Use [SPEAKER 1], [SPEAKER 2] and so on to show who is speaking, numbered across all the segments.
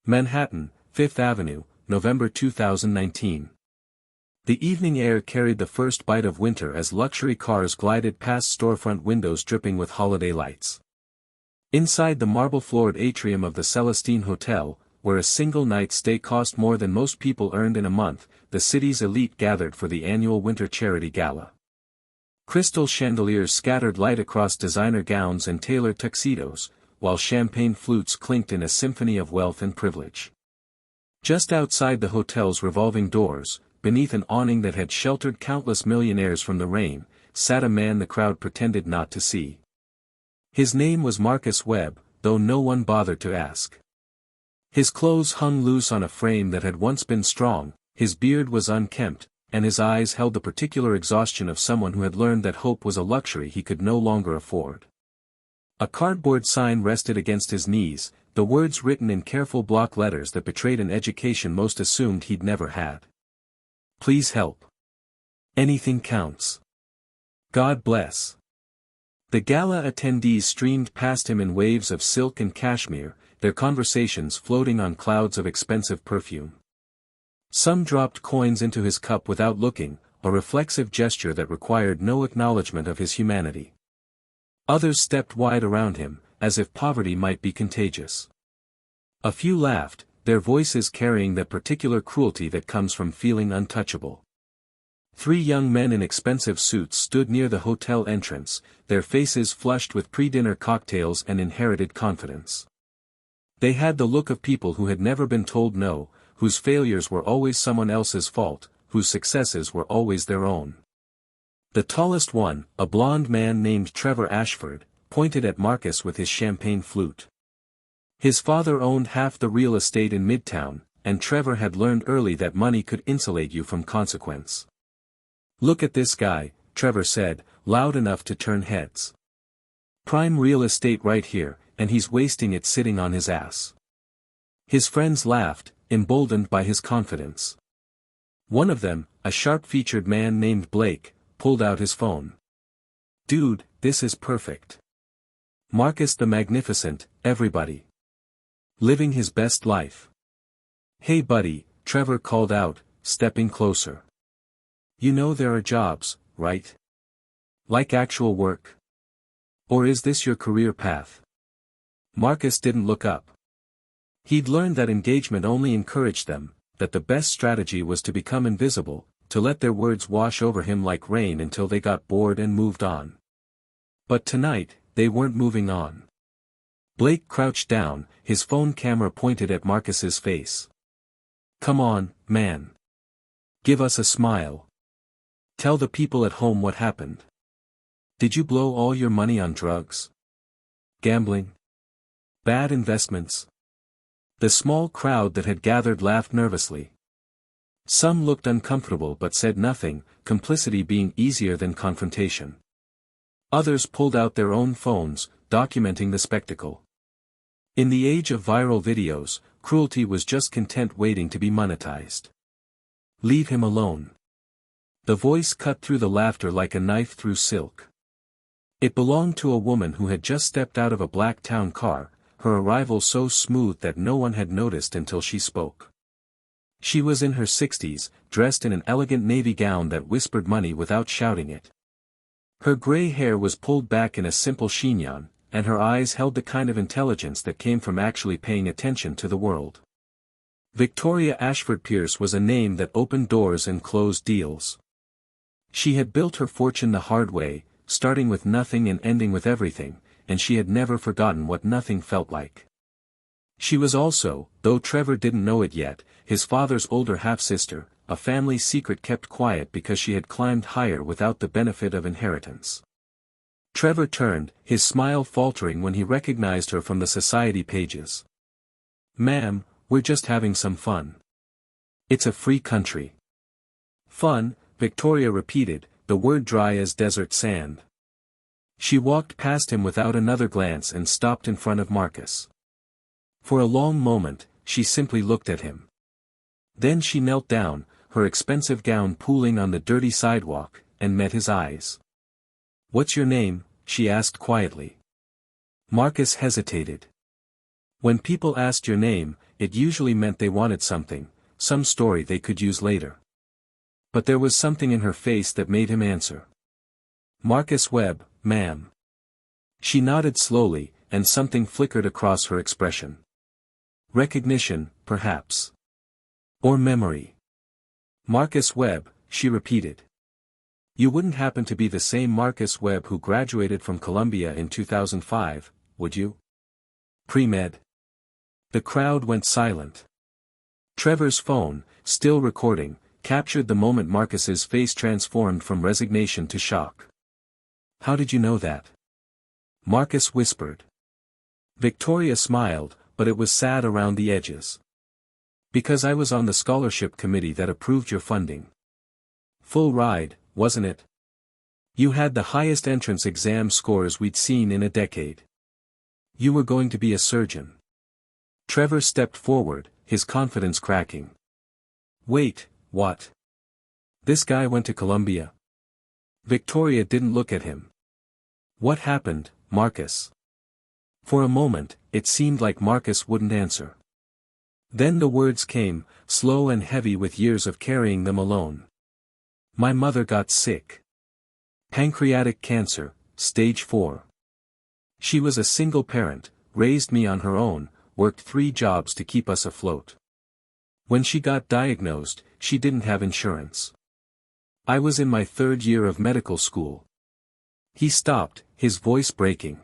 [SPEAKER 1] Manhattan, Fifth Avenue, November 2019. The evening air carried the first bite of winter as luxury cars glided past storefront windows dripping with holiday lights. Inside the marble-floored atrium of the Celestine Hotel, where a single night's stay cost more than most people earned in a month, the city's elite gathered for the annual Winter Charity Gala. Crystal chandeliers scattered light across designer gowns and tailored tuxedos, while champagne flutes clinked in a symphony of wealth and privilege. Just outside the hotel's revolving doors, beneath an awning that had sheltered countless millionaires from the rain, sat a man the crowd pretended not to see. His name was Marcus Webb, though no one bothered to ask. His clothes hung loose on a frame that had once been strong, his beard was unkempt, and his eyes held the particular exhaustion of someone who had learned that hope was a luxury he could no longer afford. A cardboard sign rested against his knees, the words written in careful block letters that betrayed an education most assumed he'd never had. Please help. Anything counts. God bless. The gala attendees streamed past him in waves of silk and cashmere, their conversations floating on clouds of expensive perfume. Some dropped coins into his cup without looking, a reflexive gesture that required no acknowledgement of his humanity. Others stepped wide around him, as if poverty might be contagious. A few laughed, their voices carrying that particular cruelty that comes from feeling untouchable. 3 young men in expensive suits stood near the hotel entrance, their faces flushed with pre-dinner cocktails and inherited confidence. They had the look of people who had never been told no, whose failures were always someone else's fault, whose successes were always their own. The tallest one, a blond man named Trevor Ashford, pointed at Marcus with his champagne flute. His father owned half the real estate in Midtown, and Trevor had learned early that money could insulate you from consequence. Look at this guy, Trevor said, loud enough to turn heads. Prime real estate right here, and he's wasting it sitting on his ass. His friends laughed, emboldened by his confidence. One of them, a sharp-featured man named Blake, pulled out his phone. Dude, this is perfect. Marcus the Magnificent, everybody. Living his best life. Hey buddy, Trevor called out, stepping closer. You know there are jobs, right? Like actual work? Or is this your career path? Marcus didn't look up. He'd learned that engagement only encouraged them, that the best strategy was to become invisible, to let their words wash over him like rain until they got bored and moved on. But tonight, they weren't moving on. Blake crouched down, his phone camera pointed at Marcus's face. Come on, man. Give us a smile. Tell the people at home what happened. Did you blow all your money on drugs? Gambling? Bad investments? The small crowd that had gathered laughed nervously. Some looked uncomfortable but said nothing, complicity being easier than confrontation. Others pulled out their own phones, documenting the spectacle. In the age of viral videos, cruelty was just content waiting to be monetized. Leave him alone. The voice cut through the laughter like a knife through silk. It belonged to a woman who had just stepped out of a black town car, her arrival so smooth that no one had noticed until she spoke. She was in her 60s, dressed in an elegant navy gown that whispered money without shouting it. Her gray hair was pulled back in a simple chignon, and her eyes held the kind of intelligence that came from actually paying attention to the world. Victoria Ashford Pierce was a name that opened doors and closed deals. She had built her fortune the hard way, starting with nothing and ending with everything, and she had never forgotten what nothing felt like. She was also, though Trevor didn't know it yet, his father's older half-sister, a family secret kept quiet because she had climbed higher without the benefit of inheritance. Trevor turned, his smile faltering when he recognized her from the society pages. Ma'am, we're just having some fun. It's a free country. Fun, Victoria repeated, the word dry as desert sand. She walked past him without another glance and stopped in front of Marcus. For a long moment, she simply looked at him. Then she knelt down, her expensive gown pooling on the dirty sidewalk, and met his eyes. What's your name? She asked quietly. Marcus hesitated. When people asked your name, it usually meant they wanted something, some story they could use later. But there was something in her face that made him answer. "Marcus Webb, ma'am." She nodded slowly, and something flickered across her expression. Recognition, perhaps. Or memory. "Marcus Webb," she repeated. "You wouldn't happen to be the same Marcus Webb who graduated from Columbia in 2005, would you?" "Pre-med." The crowd went silent. Trevor's phone, still recording, captured the moment Marcus's face transformed from resignation to shock. "How did you know that?" Marcus whispered. Victoria smiled, but it was sad around the edges. "Because I was on the scholarship committee that approved your funding." "Full ride, wasn't it?" "You had the highest entrance exam scores we'd seen in a decade. You were going to be a surgeon." Trevor stepped forward, his confidence cracking. "Wait, what? This guy went to Columbia?" Victoria didn't look at him. "What happened, Marcus?" For a moment, it seemed like Marcus wouldn't answer. Then the words came, slow and heavy with years of carrying them alone. "My mother got sick. Pancreatic cancer, stage 4. She was a single parent, raised me on her own, worked 3 jobs to keep us afloat. When she got diagnosed, she didn't have insurance. I was in my 3rd year of medical school." He stopped, his voice breaking.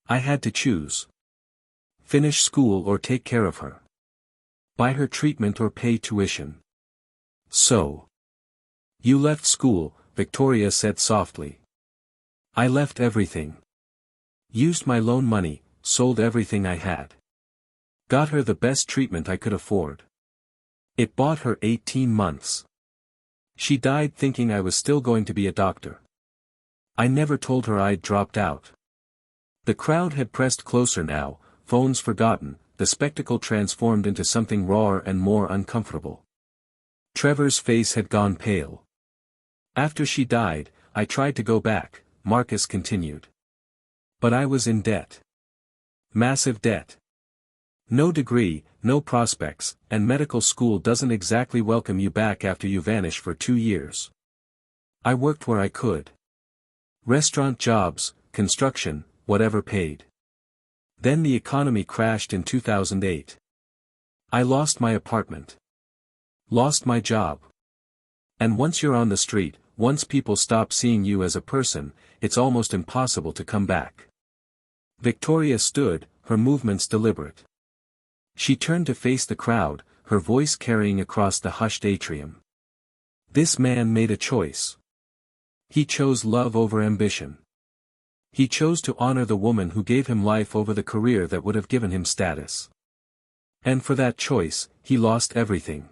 [SPEAKER 1] "I had to choose. Finish school or take care of her. Buy her treatment or pay tuition. So. You left school," Victoria said softly. "I left everything. Used my loan money, sold everything I had. Got her the best treatment I could afford. It bought her 18 months. She died thinking I was still going to be a doctor. I never told her I'd dropped out." The crowd had pressed closer now, phones forgotten, the spectacle transformed into something rawer and more uncomfortable. Trevor's face had gone pale. "After she died, I tried to go back," Marcus continued. "But I was in debt. Massive debt. No degree, no prospects, and medical school doesn't exactly welcome you back after you vanish for 2 years. I worked where I could. Restaurant jobs, construction, whatever paid. Then the economy crashed in 2008. I lost my apartment. Lost my job. And once you're on the street, once people stop seeing you as a person, it's almost impossible to come back." Victoria stood, her movements deliberate. She turned to face the crowd, her voice carrying across the hushed atrium. "This man made a choice. He chose love over ambition. He chose to honor the woman who gave him life over the career that would have given him status. And for that choice, he lost everything.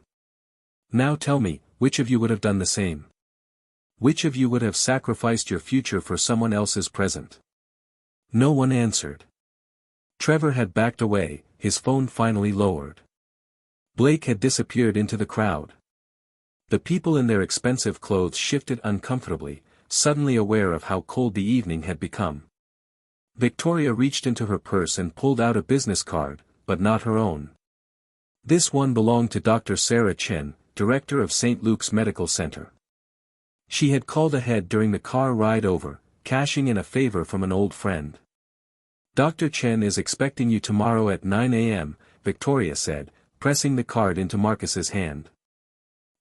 [SPEAKER 1] Now tell me, which of you would have done the same? Which of you would have sacrificed your future for someone else's present?" No one answered. Trevor had backed away, his phone finally lowered. Blake had disappeared into the crowd. The people in their expensive clothes shifted uncomfortably, suddenly aware of how cold the evening had become. Victoria reached into her purse and pulled out a business card, but not her own. This one belonged to Dr. Sarah Chen, director of St. Luke's Medical Center. She had called ahead during the car ride over, cashing in a favor from an old friend. "Dr. Chen is expecting you tomorrow at 9 a.m., Victoria said, pressing the card into Marcus's hand.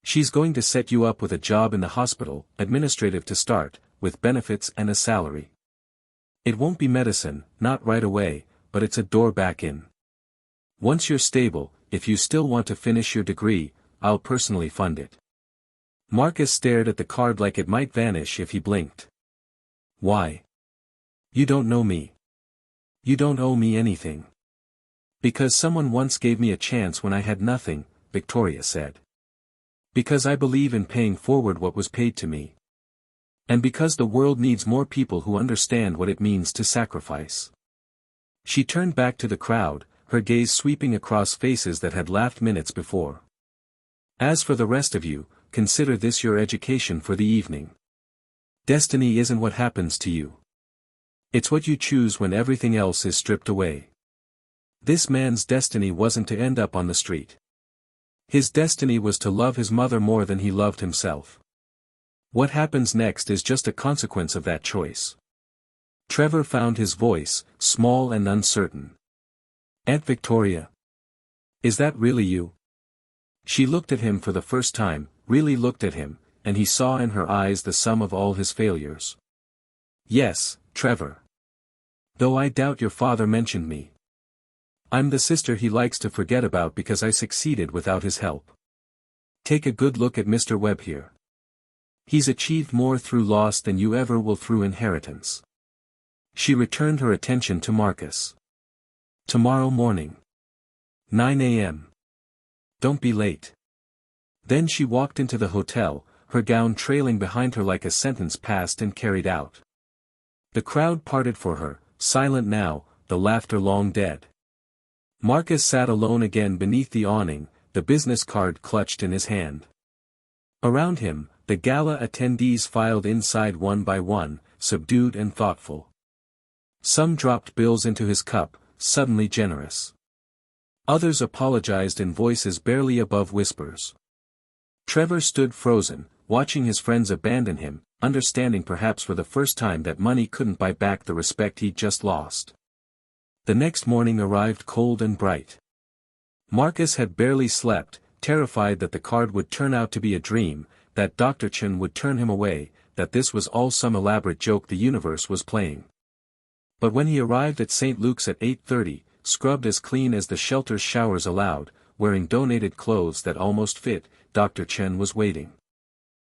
[SPEAKER 1] "She's going to set you up with a job in the hospital, administrative to start, with benefits and a salary. It won't be medicine, not right away, but it's a door back in. Once you're stable, if you still want to finish your degree, I'll personally fund it." Marcus stared at the card like it might vanish if he blinked. "Why? You don't know me. You don't owe me anything." "Because someone once gave me a chance when I had nothing," Victoria said. "Because I believe in paying forward what was paid to me. And because the world needs more people who understand what it means to sacrifice." She turned back to the crowd, her gaze sweeping across faces that had laughed minutes before. "As for the rest of you, consider this your education for the evening. Destiny isn't what happens to you. It's what you choose when everything else is stripped away. This man's destiny wasn't to end up on the street. His destiny was to love his mother more than he loved himself. What happens next is just a consequence of that choice. Trevor found his voice, small and uncertain. "Aunt Victoria. Is that really you?" She looked at him for the first time, really looked at him, and he saw in her eyes the sum of all his failures. "Yes, Trevor. Though I doubt your father mentioned me. I'm the sister he likes to forget about because I succeeded without his help. Take a good look at Mr. Webb here. He's achieved more through loss than you ever will through inheritance." She returned her attention to Marcus. "Tomorrow morning. 9 a.m. Don't be late." Then she walked into the hotel, her gown trailing behind her like a sentence passed and carried out. The crowd parted for her, silent now, the laughter long dead. Marcus sat alone again beneath the awning, the business card clutched in his hand. Around him, the gala attendees filed inside one by one, subdued and thoughtful. Some dropped bills into his cup, suddenly generous. Others apologized in voices barely above whispers. Trevor stood frozen, watching his friends abandon him, understanding perhaps for the first time that money couldn't buy back the respect he'd just lost. The next morning arrived cold and bright. Marcus had barely slept, terrified that the card would turn out to be a dream, that Dr. Chen would turn him away, that this was all some elaborate joke the universe was playing. But when he arrived at St. Luke's at 8:30, scrubbed as clean as the shelter's showers allowed, wearing donated clothes that almost fit, Dr. Chen was waiting.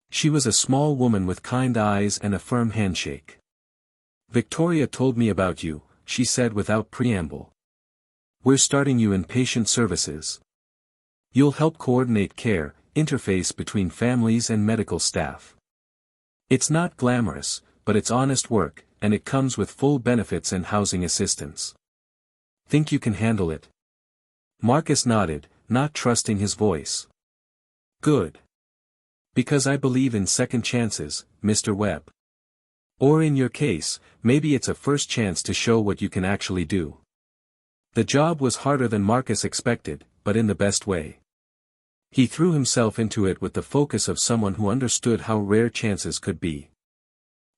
[SPEAKER 1] She was a small woman with kind eyes and a firm handshake. "Victoria told me about you," she said without preamble. "We're starting you in patient services. You'll help coordinate care, interface between families and medical staff. It's not glamorous, but it's honest work, and it comes with full benefits and housing assistance. Think you can handle it?" Marcus nodded, not trusting his voice. "Good. Because I believe in second chances, Mr. Webb. Or in your case, maybe it's a first chance to show what you can actually do." The job was harder than Marcus expected, but in the best way. He threw himself into it with the focus of someone who understood how rare chances could be.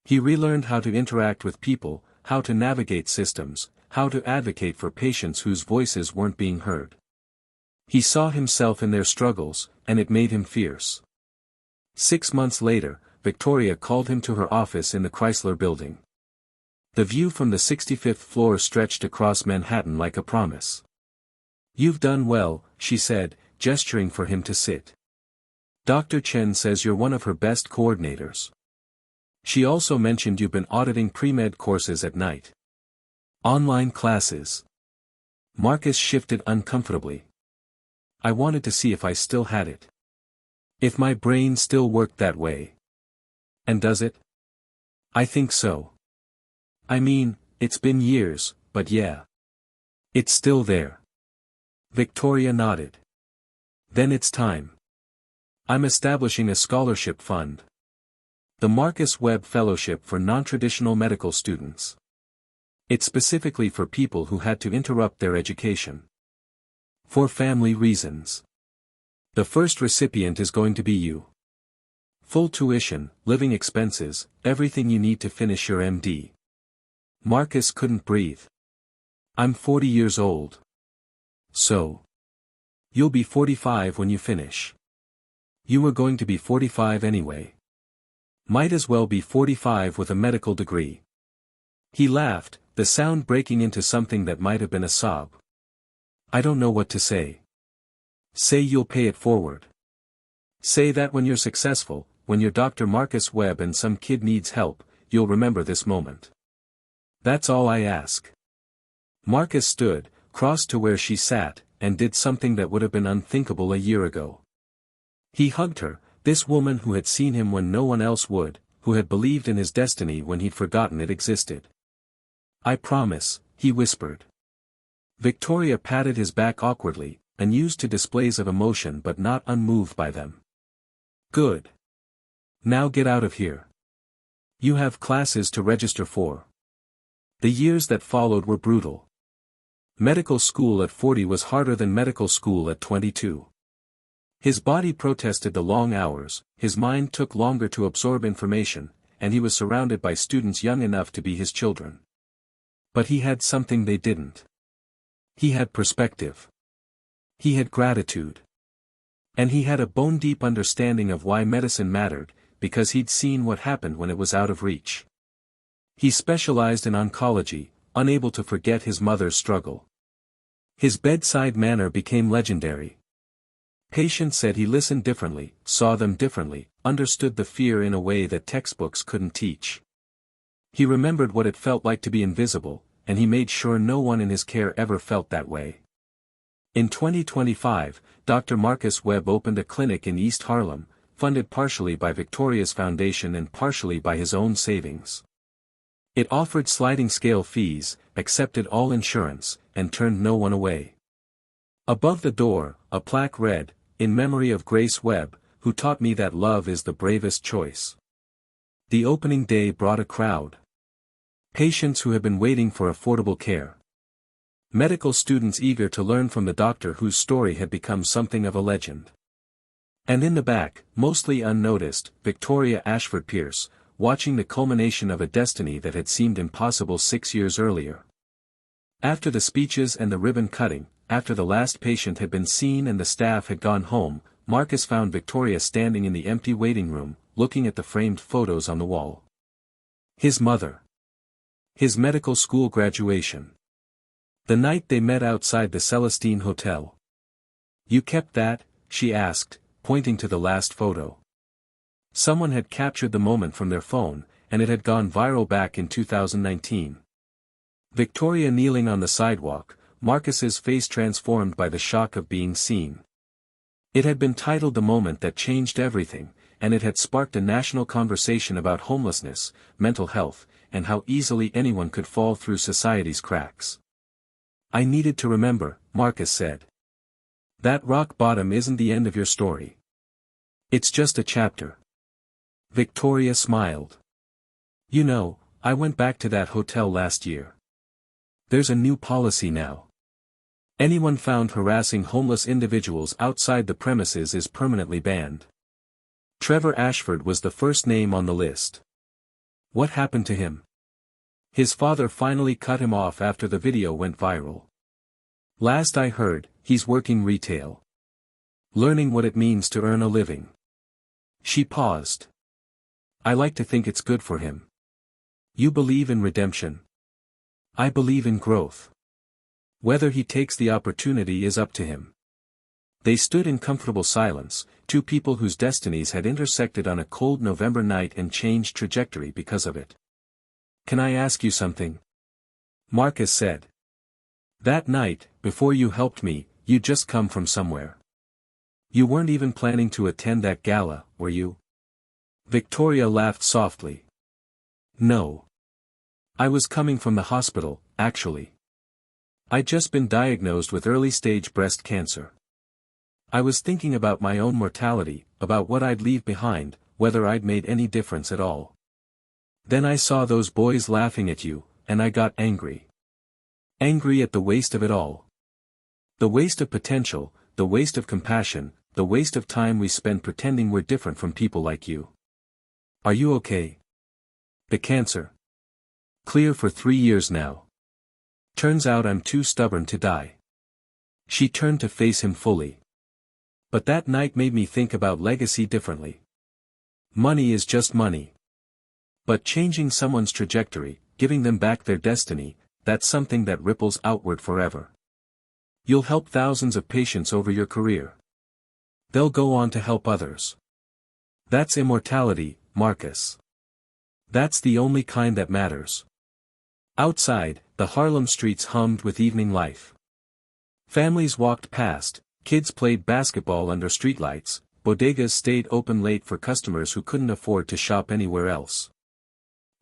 [SPEAKER 1] He relearned how to interact with people, how to navigate systems, how to advocate for patients whose voices weren't being heard. He saw himself in their struggles, and it made him fierce. 6 months later, Victoria called him to her office in the Chrysler Building. The view from the 65th floor stretched across Manhattan like a promise. "You've done well," she said, gesturing for him to sit. "Dr. Chen says you're one of her best coordinators. She also mentioned you've been auditing pre-med courses at night. Online classes." Marcus shifted uncomfortably. "I wanted to see if I still had it. If my brain still worked that way." "And does it?" "I think so. I mean, it's been years, but yeah. It's still there." Victoria nodded. "Then it's time. I'm establishing a scholarship fund. The Marcus Webb Fellowship for Non-Traditional Medical Students. It's specifically for people who had to interrupt their education. For family reasons. The first recipient is going to be you. Full tuition, living expenses, everything you need to finish your MD." Marcus couldn't breathe. "I'm 40 years old. So. You'll be 45 when you finish. You were going to be 45 anyway. Might as well be 45 with a medical degree." He laughed, the sound breaking into something that might have been a sob. "I don't know what to say. Say you'll pay it forward. Say that when you're successful, when you're Dr. Marcus Webb and some kid needs help, you'll remember this moment. That's all I ask." Marcus stood, crossed to where she sat, and did something that would have been unthinkable a year ago. He hugged her, this woman who had seen him when no one else would, who had believed in his destiny when he'd forgotten it existed. "I promise," he whispered. Victoria patted his back awkwardly, unused to displays of emotion but not unmoved by them. "Good. Now get out of here. You have classes to register for." The years that followed were brutal. Medical school at 40 was harder than medical school at 22. His body protested the long hours, his mind took longer to absorb information, and he was surrounded by students young enough to be his children. But he had something they didn't. He had perspective. He had gratitude. And he had a bone-deep understanding of why medicine mattered, because he'd seen what happened when it was out of reach. He specialized in oncology, unable to forget his mother's struggle. His bedside manner became legendary. Patients said he listened differently, saw them differently, understood the fear in a way that textbooks couldn't teach. He remembered what it felt like to be invisible, and he made sure no one in his care ever felt that way. In 2025, Dr. Marcus Webb opened a clinic in East Harlem, funded partially by Victoria's Foundation and partially by his own savings. It offered sliding-scale fees, accepted all insurance, and turned no one away. Above the door, a plaque read, "In memory of Grace Webb, who taught me that love is the bravest choice." The opening day brought a crowd. Patients who had been waiting for affordable care. Medical students eager to learn from the doctor whose story had become something of a legend. And in the back, mostly unnoticed, Victoria Ashford Pierce, watching the culmination of a destiny that had seemed impossible 6 years earlier. After the speeches and the ribbon cutting, after the last patient had been seen and the staff had gone home, Marcus found Victoria standing in the empty waiting room, looking at the framed photos on the wall. His mother. His medical school graduation. The night they met outside the Celestine Hotel. "You kept that?" she asked, pointing to the last photo. Someone had captured the moment from their phone, and it had gone viral back in 2019. Victoria kneeling on the sidewalk, Marcus's face transformed by the shock of being seen. It had been titled "The Moment That Changed Everything," and it had sparked a national conversation about homelessness, mental health, and how easily anyone could fall through society's cracks. "I needed to remember," Marcus said. "That rock bottom isn't the end of your story. It's just a chapter." Victoria smiled. "You know, I went back to that hotel last year. There's a new policy now. Anyone found harassing homeless individuals outside the premises is permanently banned." Trevor Ashford was the first name on the list. What happened to him? His father finally cut him off after the video went viral. "Last I heard, he's working retail. Learning what it means to earn a living." She paused. "I like to think it's good for him." "You believe in redemption?" "I believe in growth. Whether he takes the opportunity is up to him." They stood in comfortable silence, two people whose destinies had intersected on a cold November night and changed trajectory because of it. "Can I ask you something?" Marcus said. "That night, before you helped me, you'd just come from somewhere. You weren't even planning to attend that gala, were you?" Victoria laughed softly. "No. I was coming from the hospital, actually. I'd just been diagnosed with early-stage breast cancer. I was thinking about my own mortality, about what I'd leave behind, whether I'd made any difference at all. Then I saw those boys laughing at you, and I got angry. Angry at the waste of it all. The waste of potential, the waste of compassion, the waste of time we spend pretending we're different from people like you. Are you okay? The cancer. Clear for 3 years now. Turns out I'm too stubborn to die." She turned to face him fully. "But that night made me think about legacy differently. Money is just money. But changing someone's trajectory, giving them back their destiny, that's something that ripples outward forever. You'll help thousands of patients over your career. They'll go on to help others. That's immortality, Marcus. That's the only kind that matters." Outside, the Harlem streets hummed with evening life. Families walked past, kids played basketball under streetlights, bodegas stayed open late for customers who couldn't afford to shop anywhere else.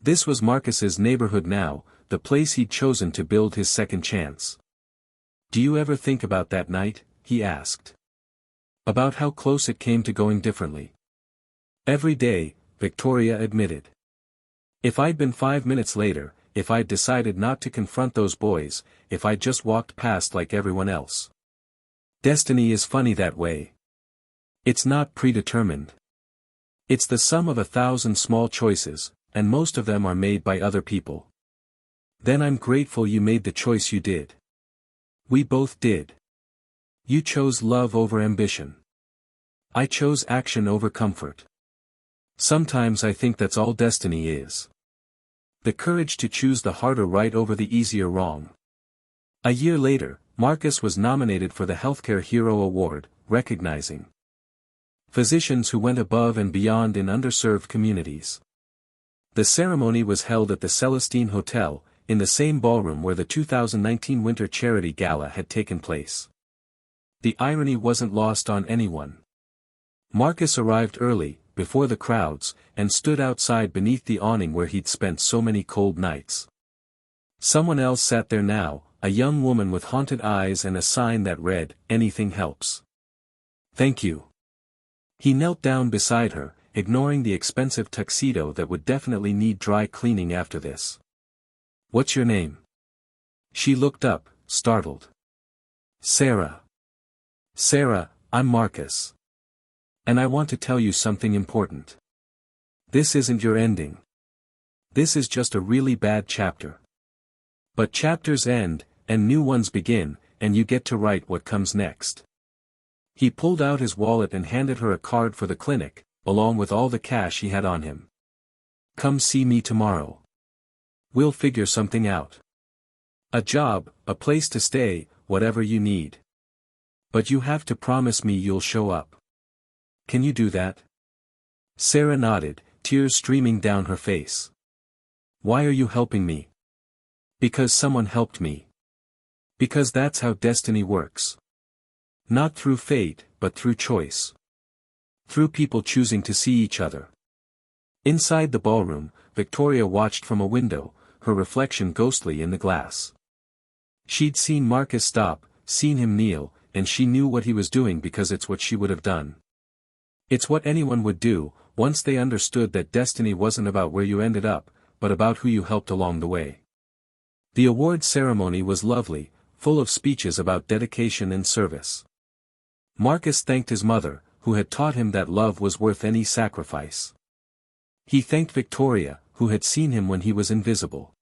[SPEAKER 1] This was Marcus's neighborhood now, the place he'd chosen to build his second chance. "Do you ever think about that night?" he asked. "About how close it came to going differently?" "Every day," Victoria admitted. "If I'd been 5 minutes later, if I'd decided not to confront those boys, if I'd just walked past like everyone else. Destiny is funny that way. It's not predetermined. It's the sum of 1,000 small choices, and most of them are made by other people. Then I'm grateful you made the choice you did. We both did. You chose love over ambition. I chose action over comfort. Sometimes I think that's all destiny is. The courage to choose the harder right over the easier wrong. A year later, Marcus was nominated for the Healthcare Hero Award, recognizing physicians who went above and beyond in underserved communities. The ceremony was held at the Celestine Hotel, in the same ballroom where the 2019 Winter Charity Gala had taken place. The irony wasn't lost on anyone. Marcus arrived early, before the crowds, and stood outside beneath the awning where he'd spent so many cold nights. Someone else sat there now, a young woman with haunted eyes and a sign that read, "Anything helps." "Thank you." He knelt down beside her, ignoring the expensive tuxedo that would definitely need dry cleaning after this. "What's your name?" She looked up, startled. "Sarah." "Sarah, I'm Marcus. And I want to tell you something important. This isn't your ending. This is just a really bad chapter. But chapters end, and new ones begin, and you get to write what comes next." He pulled out his wallet and handed her a card for the clinic, along with all the cash he had on him. "Come see me tomorrow. We'll figure something out. A job, a place to stay, whatever you need. But you have to promise me you'll show up. Can you do that?" Sarah nodded, tears streaming down her face. "Why are you helping me?" "Because someone helped me. Because that's how destiny works. Not through fate, but through choice. Through people choosing to see each other." Inside the ballroom, Victoria watched from a window, her reflection ghostly in the glass. She'd seen Marcus stop, seen him kneel, and she knew what he was doing because it's what she would have done. It's what anyone would do, once they understood that destiny wasn't about where you ended up, but about who you helped along the way. The award ceremony was lovely, full of speeches about dedication and service. Marcus thanked his mother, who had taught him that love was worth any sacrifice. He thanked Victoria, who had seen him when he was invisible.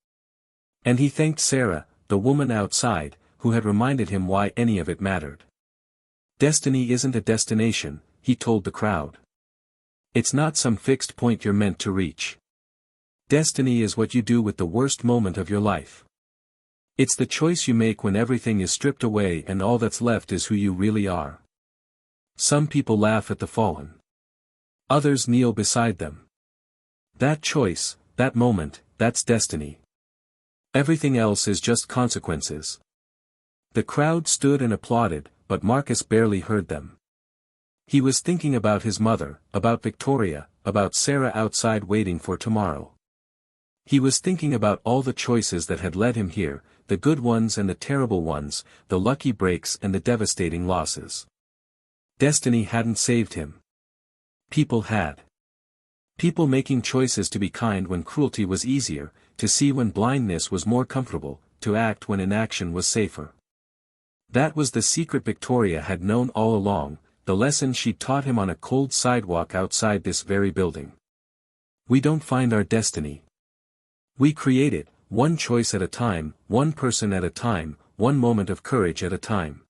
[SPEAKER 1] And he thanked Sarah, the woman outside, who had reminded him why any of it mattered. Destiny isn't a destination, he told the crowd. It's not some fixed point you're meant to reach. Destiny is what you do with the worst moment of your life. It's the choice you make when everything is stripped away and all that's left is who you really are. Some people laugh at the fallen. Others kneel beside them. That choice, that moment, that's destiny. Everything else is just consequences. The crowd stood and applauded, but Marcus barely heard them. He was thinking about his mother, about Victoria, about Sarah outside waiting for tomorrow. He was thinking about all the choices that had led him here, the good ones and the terrible ones, the lucky breaks and the devastating losses. Destiny hadn't saved him. People had. People making choices to be kind when cruelty was easier, to see when blindness was more comfortable, to act when inaction was safer. That was the secret Victoria had known all along, the lesson she'd taught him on a cold sidewalk outside this very building. We don't find our destiny. We create it, one choice at a time, one person at a time, one moment of courage at a time.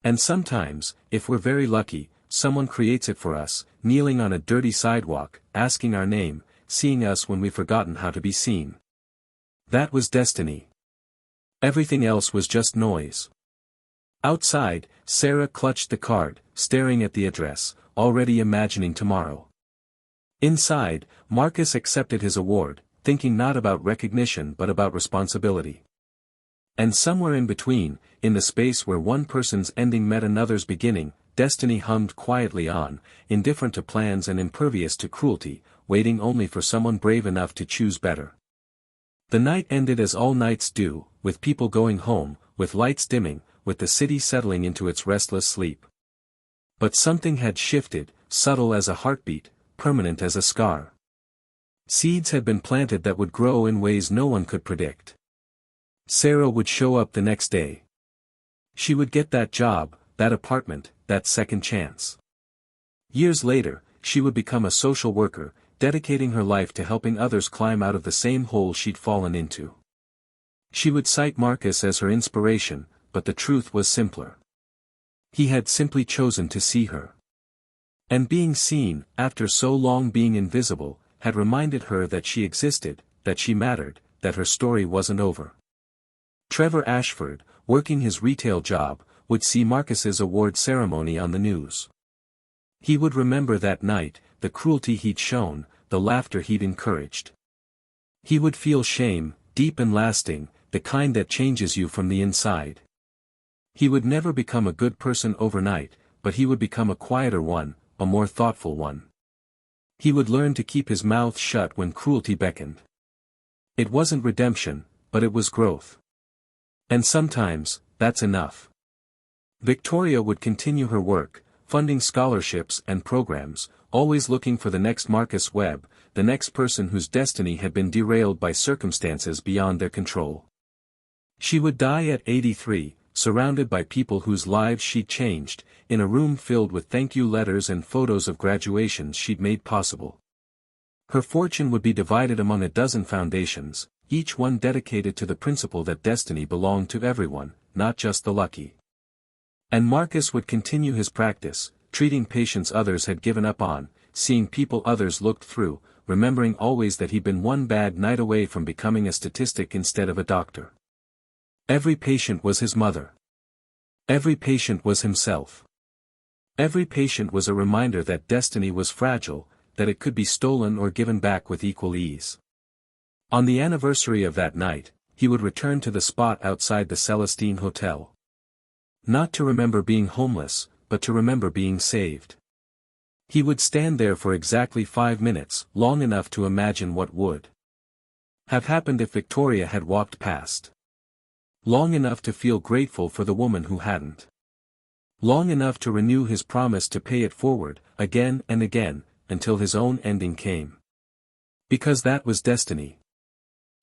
[SPEAKER 1] And sometimes, if we're very lucky, someone creates it for us, kneeling on a dirty sidewalk, asking our name, seeing us when we've forgotten how to be seen. That was destiny. Everything else was just noise. Outside, Sarah clutched the card, staring at the address, already imagining tomorrow. Inside, Marcus accepted his award, thinking not about recognition but about responsibility. And somewhere in between, in the space where one person's ending met another's beginning, destiny hummed quietly on, indifferent to plans and impervious to cruelty, waiting only for someone brave enough to choose better. The night ended as all nights do, with people going home, with lights dimming, with the city settling into its restless sleep. But something had shifted, subtle as a heartbeat, permanent as a scar. Seeds had been planted that would grow in ways no one could predict. Sarah would show up the next day. She would get that job, that apartment, that second chance. Years later, she would become a social worker, dedicating her life to helping others climb out of the same hole she'd fallen into. She would cite Marcus as her inspiration, but the truth was simpler. He had simply chosen to see her. And being seen, after so long being invisible, had reminded her that she existed, that she mattered, that her story wasn't over. Trevor Ashford, working his retail job, would see Marcus's award ceremony on the news. He would remember that night, the cruelty he'd shown, the laughter he'd encouraged. He would feel shame, deep and lasting, the kind that changes you from the inside. He would never become a good person overnight, but he would become a quieter one, a more thoughtful one. He would learn to keep his mouth shut when cruelty beckoned. It wasn't redemption, but it was growth. And sometimes, that's enough. Victoria would continue her work, funding scholarships and programs, always looking for the next Marcus Webb, the next person whose destiny had been derailed by circumstances beyond their control. She would die at 83, surrounded by people whose lives she'd changed, in a room filled with thank you letters and photos of graduations she'd made possible. Her fortune would be divided among a dozen foundations, each one dedicated to the principle that destiny belonged to everyone, not just the lucky. And Marcus would continue his practice, treating patients others had given up on, seeing people others looked through, remembering always that he'd been one bad night away from becoming a statistic instead of a doctor. Every patient was his mother. Every patient was himself. Every patient was a reminder that destiny was fragile, that it could be stolen or given back with equal ease. On the anniversary of that night, he would return to the spot outside the Celestine Hotel. Not to remember being homeless, but to remember being saved. He would stand there for exactly 5 minutes, long enough to imagine what would have happened if Victoria had walked past. Long enough to feel grateful for the woman who hadn't. Long enough to renew his promise to pay it forward, again and again, until his own ending came. Because that was destiny.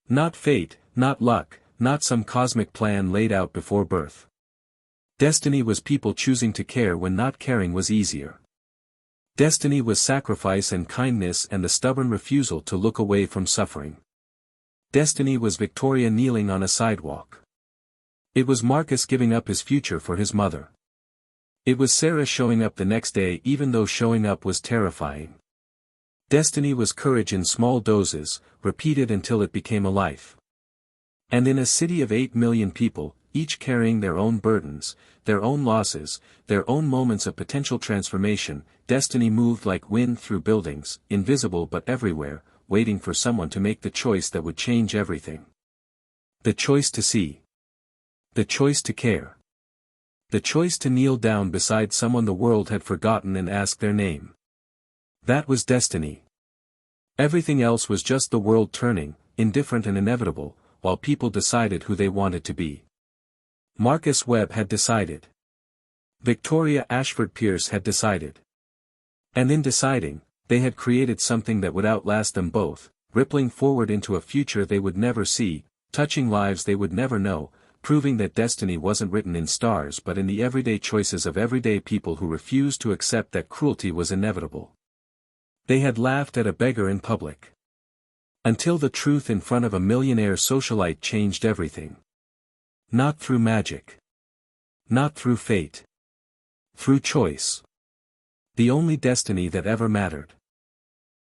[SPEAKER 1] Not fate, not luck, not some cosmic plan laid out before birth. Destiny was people choosing to care when not caring was easier. Destiny was sacrifice and kindness and the stubborn refusal to look away from suffering. Destiny was Victoria kneeling on a sidewalk. It was Marcus giving up his future for his mother. It was Sarah showing up the next day even though showing up was terrifying. Destiny was courage in small doses, repeated until it became a life. And in a city of 8 million people, each carrying their own burdens, their own losses, their own moments of potential transformation, destiny moved like wind through buildings, invisible but everywhere, waiting for someone to make the choice that would change everything. The choice to see. The choice to care. The choice to kneel down beside someone the world had forgotten and ask their name. That was destiny. Everything else was just the world turning, indifferent and inevitable, while people decided who they wanted to be. Marcus Webb had decided. Victoria Ashford Pierce had decided. And in deciding, they had created something that would outlast them both, rippling forward into a future they would never see, touching lives they would never know, proving that destiny wasn't written in stars but in the everyday choices of everyday people who refused to accept that cruelty was inevitable. They had laughed at a beggar in public. Until the truth in front of a millionaire socialite changed everything. Not through magic. Not through fate. Through choice. The only destiny that ever mattered.